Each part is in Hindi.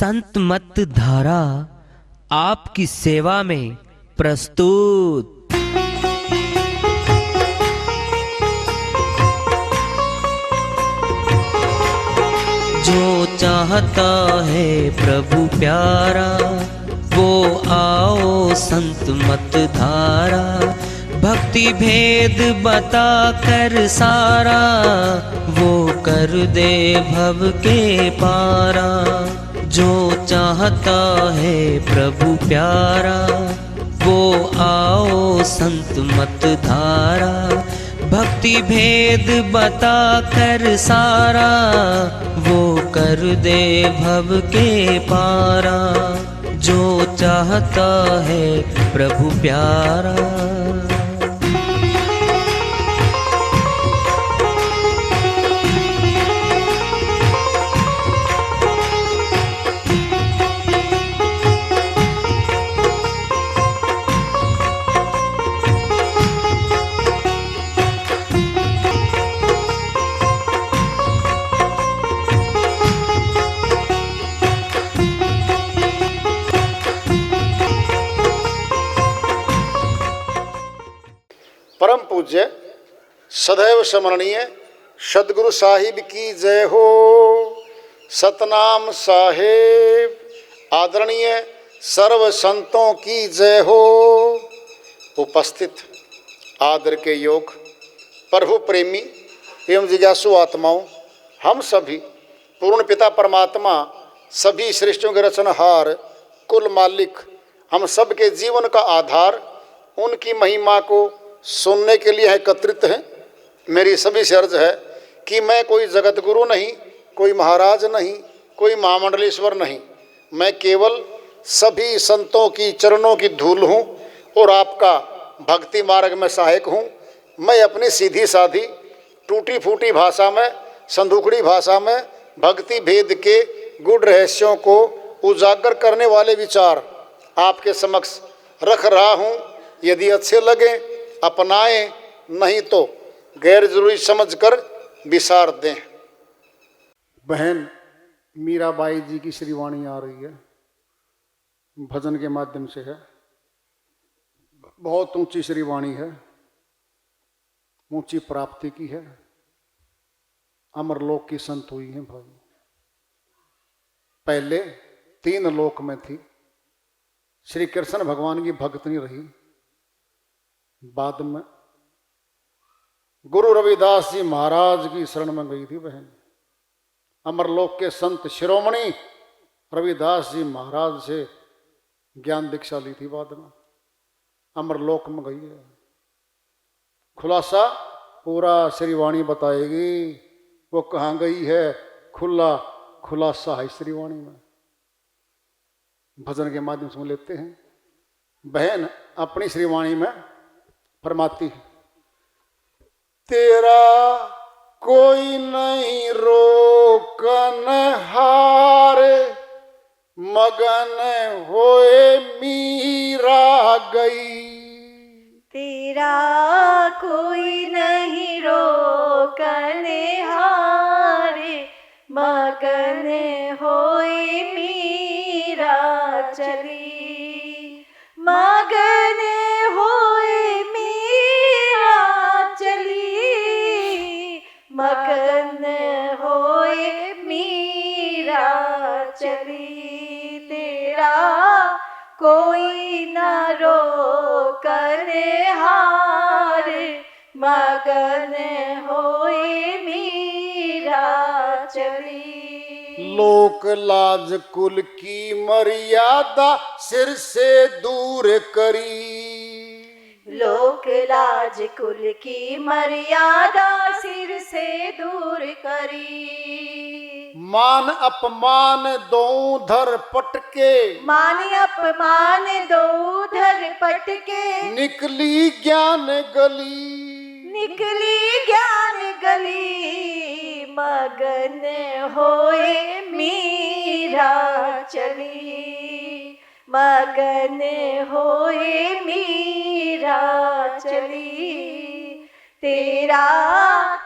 संत मत धारा आपकी सेवा में प्रस्तुत। जो चाहता है प्रभु प्यारा वो आओ संत मत धारा, भक्ति भेद बता कर सारा वो कर दे भव के पारा। जो चाहता है प्रभु प्यारा वो आओ संत मत धारा, भक्ति भेद बता कर सारा वो कर दे भव के पारा। जो चाहता है प्रभु प्यारा। परम पूज्य सदैव स्मरणीय सदगुरु साहिब की जय हो। सतनाम साहेब आदरणीय सर्व संतों की जय हो। उपस्थित आदर के योग प्रभु प्रेमी एवं जिज्ञासु आत्माओं, हम सभी पूर्ण पिता परमात्मा सभी सृष्टियों के रचनहार कुल मालिक हम सब के जीवन का आधार उनकी महिमा को सुनने के लिए एकत्रित हैं। मेरी सभी से अर्ज है कि मैं कोई जगत गुरु नहीं, कोई महाराज नहीं, कोई महामंडलेश्वर नहीं, मैं केवल सभी संतों की चरणों की धूल हूँ और आपका भक्ति मार्ग में सहायक हूँ। मैं अपनी सीधी साधी टूटी फूटी भाषा में, संदूकड़ी भाषा में भक्ति भेद के गुड़ रहस्यों को उजागर करने वाले विचार आपके समक्ष रख रहा हूँ। यदि अच्छे लगे अपनाएं, नहीं तो गैर जरूरी समझकर विसार दें। बहन मीराबाई जी की श्रीवाणी आ रही है, भजन के माध्यम से है। बहुत ऊंची श्रीवाणी है, ऊंची प्राप्ति की है, अमरलोक की संत हुई है भाई। पहले 3 लोक में थी, श्री कृष्ण भगवान की भक्तनी रही। बाद में गुरु रविदास जी महाराज की शरण में गई थी बहन। अमरलोक के संत शिरोमणि रविदास जी महाराज से ज्ञान दीक्षा ली थी। बाद में अमरलोक में गई है। खुलासा पूरा श्रीवाणी बताएगी, वो कहाँ गई है, खुलासा है श्रीवाणी में। भजन के माध्यम से हम लेते हैं। बहन अपनी श्रीवाणी में फरमाती है, तेरा कोई नहीं रोकन हारे, मगन होए मीरा गई। तेरा कोई नहीं रोकन हारे, मगन होए मीरा चली। मगन होए मीरा चली, मगन होए मीरा चली। तेरा कोई न रोकन हारे, मगन होए मीरा चली। लोक लाज कुल की मर्यादा सिर से दूर करी। लोक लाज कुल की मर्यादा सिर से दूर करी। मान अपमान दो धर पटके, मान अपमान दो धर पटके। निकली ज्ञान गली, निकली ज्ञान गली। मगन होए मीरा चली, मगन होए मीरा चली। तेरा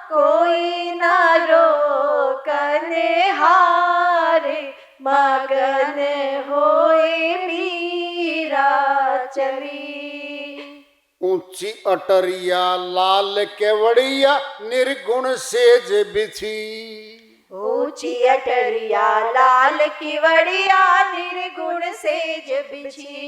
कोई न रोकन हारे, मगन होए मीरा चली। ऊंची अटरिया लाल केवड़िया निर्गुण सेज बिछी। ऊंची अटरिया लाल किवड़िया निर्गुण सेज बिछी।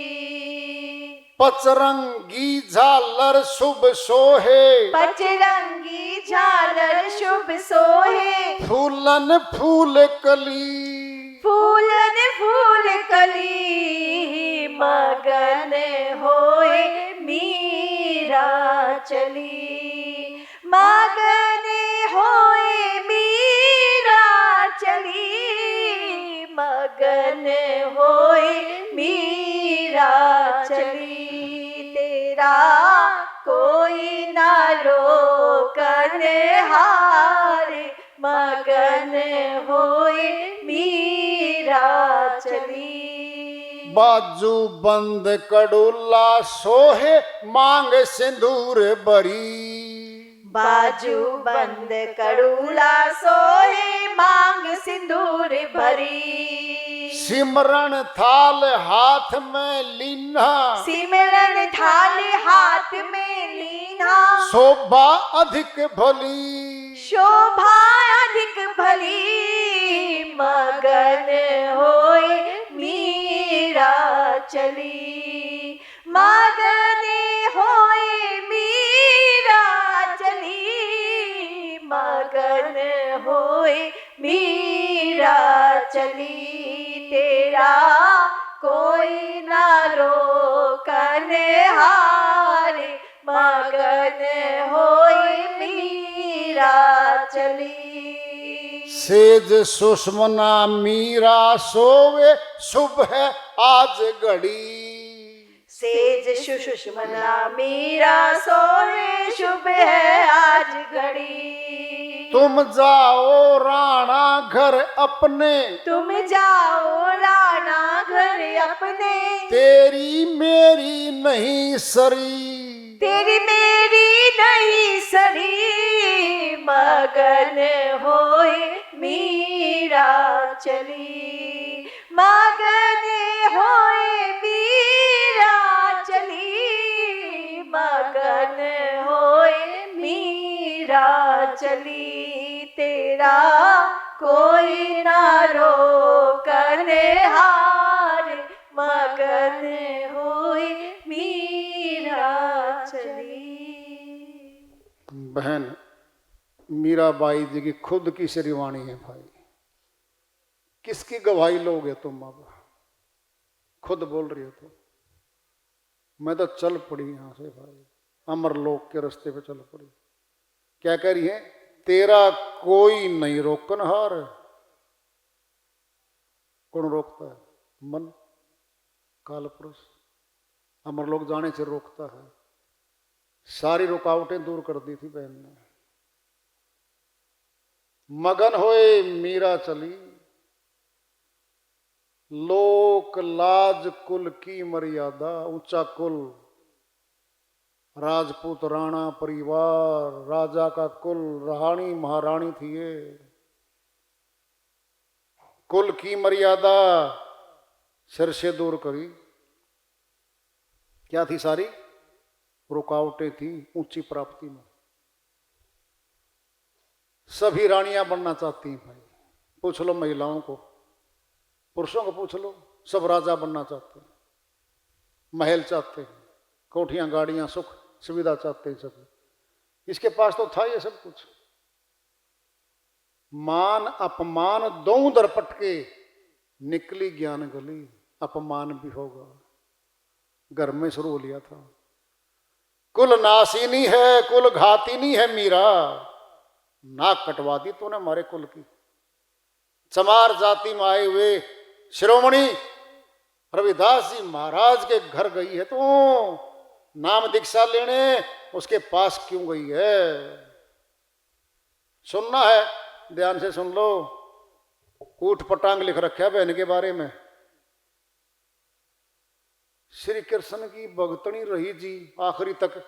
पचरंगी झालर शुभ सोहे। पचरंगी झालर शुभ सोहे। फूलन फूल कली। फूलन फूल कली। मगन होए मीरा चली। मगन होए मीरा चली। मगन होए मीरा चली। तेरा कोई ना रोकन हारे। मगन होए मीरा चली। बाजू बंद कड़ुल्ला सोहे मांग सिंदूर बरी। बाजू बंद कड़ूला सोहे मांग सिंदूर भरी। सिमरन थाल हाथ में लीना। सिमरन थाल हाथ में लीना। शोभा अधिक भली। शोभा अधिक भली। मगन होए मीरा चली। मगन होए मीरा चली। मगन होए मीरा चली। तेरा कोई ना रोकन हारे। मगन होए मीरा चली। सेज सुषमना मीरा सोवे शुभ है आज घड़ी। सेज सुषमना मीरा सोए शुभ है आज घड़ी। तुम जाओ राणा घर अपने। तुम जाओ राणा घर अपने। तेरी मेरी नहीं सरी। तेरी मेरी नहीं सरी। मगन होए मीरा चली। मगन होए मीरा चली। मगन होए मीरा चली। तेरा कोई ना रोकन हारे। मगन होए मीरा चली। बहन मीराबाई जी की खुद की श्रीवाणी है भाई। किसकी गवाही लोगे तुम? अब खुद बोल रही हो तो मैं तो चल पड़ी यहां से भाई। अमरलोक के रास्ते पे चल पड़ी। क्या कह रही है? तेरा कोई नहीं रोकन हार। कौन रोकता है? मन, काल पुरुष अमरलोक जाने से रोकता है। सारी रुकावटें दूर कर दी थी बहन ने। मगन होए मीरा चली। लोक लाज कुल की मर्यादा। ऊंचा कुल, राजपूत राणा परिवार, राजा का कुल, रानी महारानी थी ये। कुल की मर्यादा सिर से दूर करी। क्या थी? सारी रुकावटें थी ऊंची प्राप्ति में। सभी रानियां बनना चाहती हैं भाई। पूछ लो महिलाओं को, पुरुषों को पूछ लो, सब राजा बनना चाहते हैं। महल चाहते हैं, कोठियां, गाड़ियां, सुख सुविधा चाहते हैं सभी। इसके पास तो था ये सब कुछ। मान अपमान दोनों दरपट के निकली ज्ञान गली। अपमान भी होगा, घर में शुरू हो लिया था। कुल नासिनी है, कुल घातिनी है मीरा। नाक कटवा दी तूने हमारे कुल की। चमार जाति में आए हुए शिरोमणि रविदास जी महाराज के घर गई है तो नाम दीक्षा लेने उसके पास क्यों गई है? सुनना है, ध्यान से सुन लो। ऊट पटांग लिख रखा है बहन के बारे में। श्री कृष्ण की भगतनी रही जी आखिरी तक।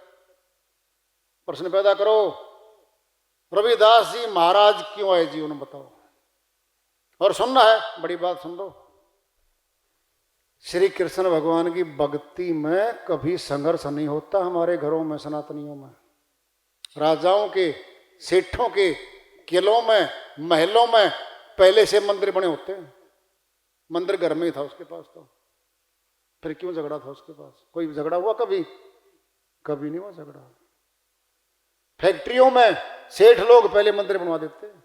प्रश्न पैदा करो, रविदास जी महाराज क्यों आए जी? उन्हें बताओ। और सुनना है, बड़ी बात सुन लो, श्री कृष्ण भगवान की भक्ति में कभी संघर्ष नहीं होता हमारे घरों में, सनातनियों में। राजाओं के, सेठों के किलों में, महलों में पहले से मंदिर बने होते हैं। मंदिर घर में ही था उसके पास, तो फिर क्यों झगड़ा था उसके पास? कोई झगड़ा हुआ कभी? कभी नहीं हुआ झगड़ा। फैक्ट्रियों में सेठ लोग पहले मंदिर बनवा देते हैं।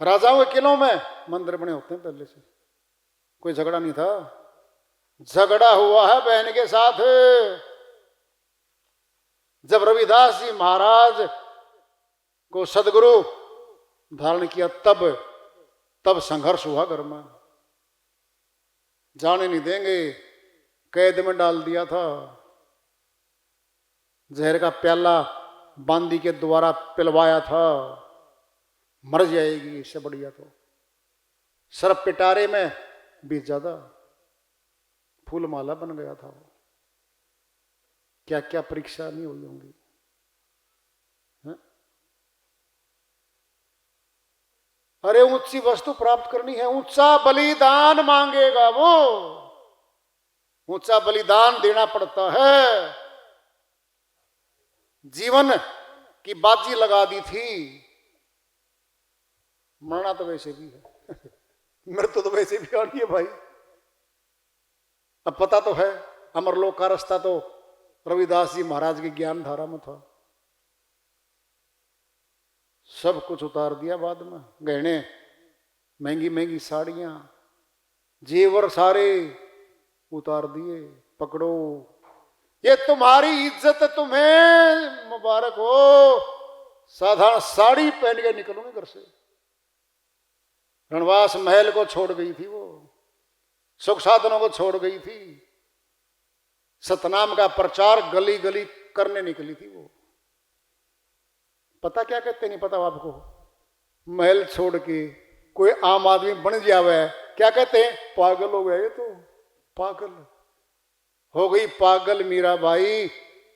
राजाओं के किलों में मंदिर बने होते हैं पहले से, कोई झगड़ा नहीं था। झगड़ा हुआ है बहन के साथ, जब रविदास जी महाराज को सदगुरु धारण किया, तब संघर्ष हुआ घर में। जाने नहीं देंगे, कैद में डाल दिया था। जहर का प्याला बांदी के द्वारा पिलवाया था, मर जाएगी इससे बढ़िया तो। सर पिटारे में भी ज्यादा फूल माला बन गया था वो। क्या क्या परीक्षा नहीं हुई होंगी। अरे ऊंची वस्तु प्राप्त करनी है, ऊंचा बलिदान मांगेगा वो, ऊंचा बलिदान देना पड़ता है। जीवन की बाजी लगा दी थी, मरना तो वैसे भी है मृत्यु तो वैसे भी आनी है भाई। अब पता तो है, अमरलोक का रास्ता तो रविदास जी महाराज की ज्ञान धारा में था। सब कुछ उतार दिया बाद में, गहने, महंगी महंगी साड़ियां, जेवर सारे उतार दिए। पकड़ो, ये तुम्हारी इज्जत, तुम्हें मुबारक हो। साधारण साड़ी पहन के निकलूंगी घर से। रणवास महल को छोड़ गई थी वो, सुख साधनों को छोड़ गई थी, सतनाम का प्रचार गली गली करने निकली थी वो। पता क्या कहते नहीं पता आपको? महल छोड़ के कोई आम आदमी बन जावे, क्या कहते हैं? पागल हो गया ये तो, पागल हो गई, पागल मीराबाई।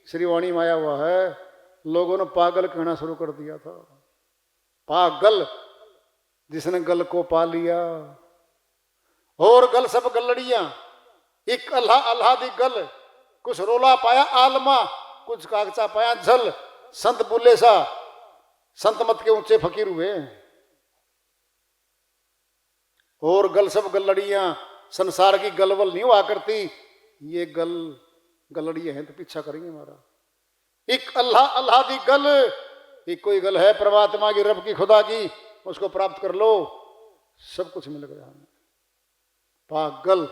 श्रीवाणी में आया हुआ है, लोगों ने पागल कहना शुरू कर दिया था। पागल जिसने गल को पा लिया। और गल सब गलड़ियां, एक अल्लाह अल्लाह दी गल, कुछ रोला पाया आलमा, कुछ कागचा पाया झल। संत बुल्ले सा, संत मत के ऊंचे फकीर हुए। और गल सब गलड़ियां, संसार की गलवल नहीं हुआ करती, ये गलड़ियां हैं तो पीछा करेंगे हमारा। एक अल्लाह अल्लाह दी गल, एक कोई गल है परमात्मा की, रब की, खुदा की, उसको प्राप्त कर लो, सब कुछ मिल गया हमें। पागल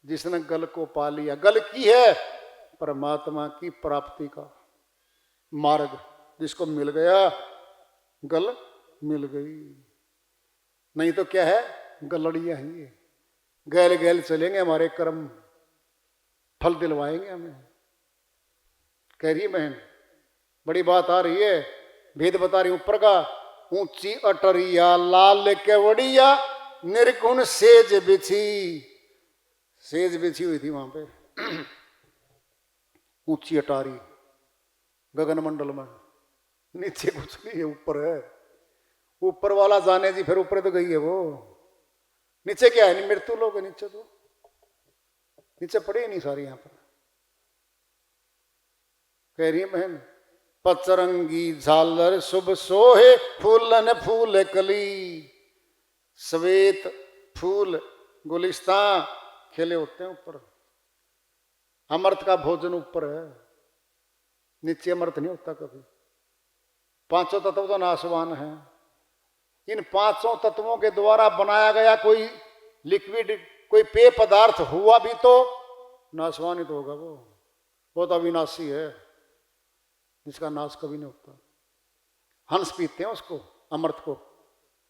जिसने गल को पा लिया। गल की है परमात्मा की प्राप्ति का मार्ग, जिसको मिल गया गल मिल गई। नहीं तो क्या है, गलड़ियां हैं ये, गैल गैल चलेंगे, हमारे कर्म फल दिलवाएंगे हमें। कह रही बहन, बड़ी बात आ रही है, भेद बता रही ऊपर का। ऊंची अटरिया लाल केवड़िया, निर्गुण सेज बिछी। सेज बिछी हुई थी वहां पे ऊंची अटारी गगन मंडल में। नीचे कुछ नहीं है, ऊपर है। ऊपर वाला जाने जी, फिर ऊपर तो गई है वो। नीचे क्या है? मृत्यु लोग है नीचे, तो नीचे पड़े ही नहीं सारी यहां पर। कह रही है बहन, पचरंगी झालर शुभ सोहे, फूलन फूल कली। श्वेत फूल गुलिस्ता खेले होते हैं ऊपर। अमृत का भोजन ऊपर है, नीचे अमृत नहीं होता कभी। पांचों तत्व तो नाशवान है। इन पांचों तत्वों के द्वारा बनाया गया कोई लिक्विड, कोई पेय पदार्थ हुआ भी तो नाशवान ही तो होगा वो तो अविनाशी है, जिसका नाश कभी नहीं होता। हंस पीते हैं उसको, अमृत को।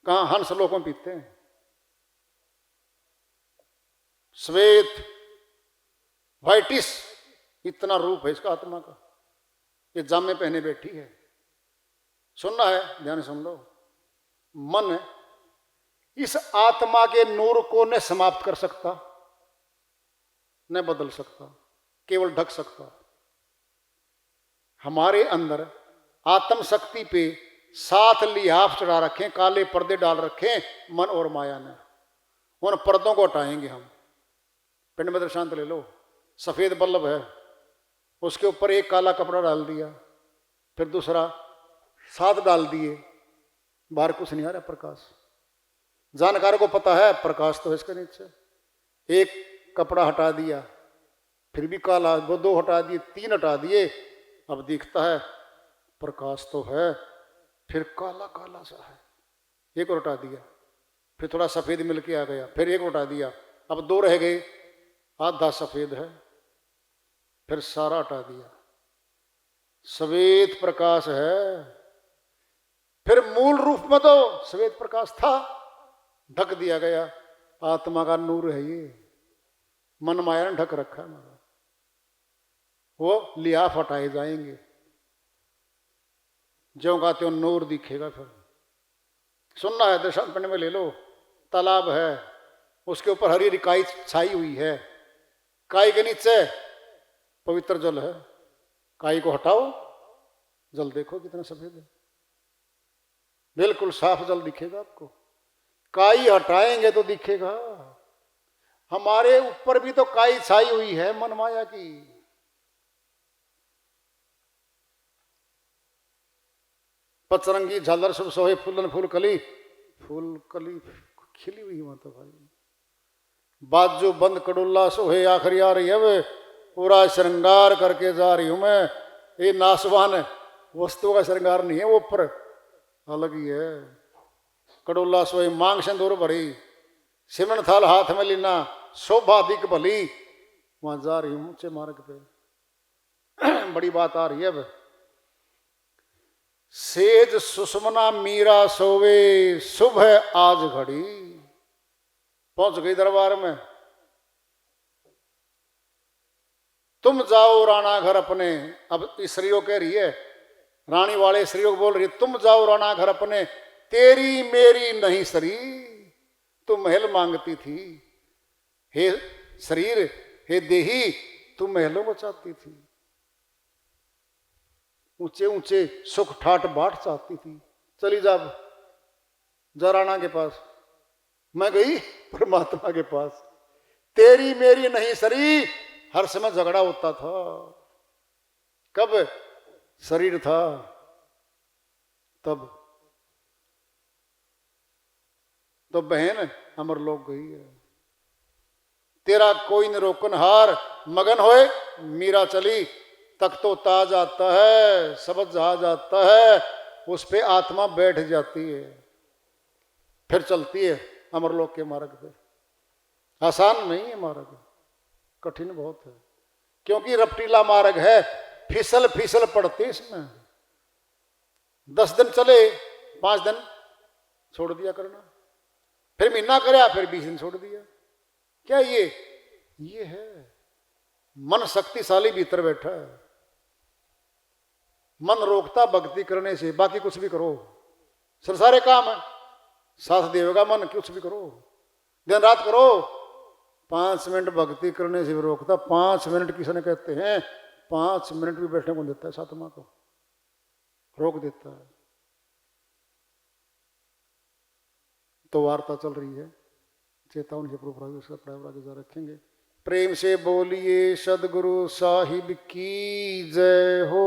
कहां? हंस लोगों पीते हैं। श्वेत वाइटिस, इतना रूप है इसका आत्मा का। ये जामे पहने बैठी है। सुनना है, ध्यान सुन लो। मन इस आत्मा के नूर को न समाप्त कर सकता, न बदल सकता, केवल ढक सकता। हमारे अंदर आत्म शक्ति पे साथ लिहाफ चढ़ा रखे, काले पर्दे डाल रखे मन और माया ने। उन पर्दों को हटाएंगे हम। पिंड में दृष्टांत ले लो, सफेद बल्लभ है, उसके ऊपर एक काला कपड़ा डाल दिया, फिर दूसरा, साथ डाल दिए, बाहर कुछ नहीं आ रहा प्रकाश। जानकार को पता है प्रकाश तो है इसके नीचे। एक कपड़ा हटा दिया, फिर भी काला, वो दो हटा दिए, तीन हटा दिए, अब दिखता है प्रकाश तो है, फिर काला काला सा है। एक और हटा दिया, फिर थोड़ा सफेद मिलके आ गया, फिर एक हटा दिया, अब दो रह गए, आधा सफेद है, फिर सारा हटा दिया, श्वेत प्रकाश है। फिर मूल रूप में तो श्वेत प्रकाश था, ढक दिया गया। आत्मा का नूर है ये, मन माया ने ढक रखा है हमारा। वो लिहाफ हटाए जाएंगे, जो का त्यों नूर दिखेगा। फिर सुनना है, दर्शन पढ़ने में ले लो, तालाब है, उसके ऊपर हरी हरी काई छाई हुई है, काई के नीचे पवित्र जल है। काई को हटाओ, जल देखो कितना सफेद है, बिल्कुल साफ जल दिखेगा आपको। काई हटाएंगे तो दिखेगा। हमारे ऊपर भी तो काई छाई हुई है मन माया की। पचरंगी झालर शुभ सोहे फूलन फूल कली, फूल कली खिली हुई मत भाई। बाजू बंद कड़ुल्ला सोहे आखिरी आ रही है, वे पूरा श्रृंगार करके जा रही हूं मैं। ये नासवान वस्तु का श्रृंगार नहीं है, वो ऊपर अलग ही है। कड़ुल्ला सोहे मांग सिंदूर भरी, सिमन थाल हाथ में लीना, शोभा दिक भली, वहां जा रही हूं ऊंचे मार्ग पे। बड़ी बात आ रही है अब। सेज सुषमना मीरा सोवे, शुभ है आज घड़ी। पहुंच गई दरबार में। तुम जाओ राणा घर अपने। अब स्त्रियों कह रही है, रानी वाले स्त्रियों को बोल रही है, तुम जाओ राणा घर अपने, तेरी मेरी नहीं सरी, तू महल मांगती थी। हे शरीर, हे देही, तू महलों को चाहती थी, ऊंचे ऊंचे सुख ठाट बाट चाहती थी। चली जा राणा के पास। मैं गई परमात्मा के पास। तेरी मेरी नहीं सरी, हर समय झगड़ा होता था। कब शरीर था तब तो बहन अमर लोग गई है। तेरा कोई न रोकन हार, मगन होए मीरा चली। तक तो ताज आता है, शब्द जहाज आता है, उस पे आत्मा बैठ जाती है, फिर चलती है अमरलोक के मार्ग पे। आसान नहीं है मार्ग, कठिन बहुत है, क्योंकि रपटीला मार्ग है, फिसल फिसल पड़ते इसमें। 10 दिन चले, 5 दिन छोड़ दिया करना, फिर महीना कराया, फिर 20 दिन छोड़ दिया। क्या ये है मन शक्तिशाली भीतर बैठा है। मन रोकता भक्ति करने से, बाकी कुछ भी करो, संसारे काम है, साथ देगा मन, कुछ भी करो, दिन रात करो। 5 मिनट भक्ति करने से भी रोकता। 5 मिनट किसी ने कहते हैं, 5 मिनट भी बैठने को देता है, सातमा को रोक देता है। तो वार्ता चल रही है, चेतावनी से प्रभु उसका प्रयाग आगे जा रखेंगे। प्रेम से बोलिए सदगुरु साहिब की जय हो।